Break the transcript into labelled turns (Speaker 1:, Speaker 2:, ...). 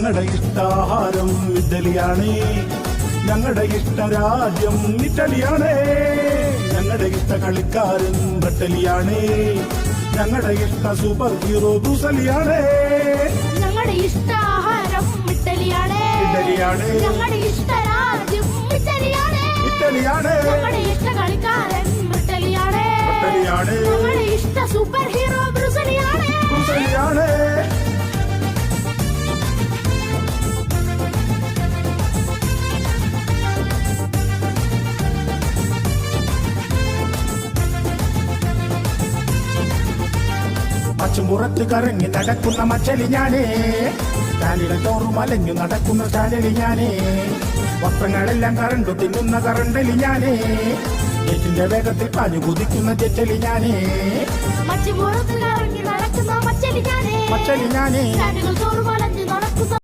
Speaker 1: ഞങ്ങളുടെ ഇഷ്ടാഹാരം ഇഡ്ഡലിയാണ്, ഞങ്ങളുടെ ഇഷ്ടരാജ്യം ഇറ്റലിയാണ്, ഞങ്ങളുടെ ഇഷ്ട കളിക്കാരൻ ബ്രട്ടലിയാണ്, ഞങ്ങളുടെ ഇഷ്ട സൂപ്പർ ഹീറോ ബ്രൂസലിയാണ്.
Speaker 2: ഞങ്ങളുടെ ഇഷ്ടാഹാരം ഇറ്റലിയാണ്, ഞങ്ങളുടെ ഇഷ്ടരാജ്യം ഇറ്റലിയാണ്, ഞങ്ങളുടെ ഇഷ്ട കളിക്കാരൻ ബ്രട്ടലിയാണ്, ഞങ്ങളുടെ ഇഷ്ട സൂപ്പർ ഹീറോ ബ്രൂസലിയാണ്.
Speaker 1: മച്ചുംപുറത്ത് കറങ്ങി നടക്കുന്ന മച്ചലി ഞാനേ, ചാലികൾ തോറും അലഞ്ഞു നടക്കുന്ന ചാലലി ഞാനേ, വസ്ത്രങ്ങളെല്ലാം കറണ്ടു തിന്നുന്ന കറണ്ടലി ഞാനേ, ജെറ്റിന്റെ വേഗത്തിൽ പാഞ്ഞു കുതിക്കുന്ന ജെറ്റലി ഞാനേ,
Speaker 2: മച്ചുംപുറത്ത് കറങ്ങി നടക്കുന്ന മച്ചലി ഞാനേ,
Speaker 1: മച്ചലി ഞാനേ.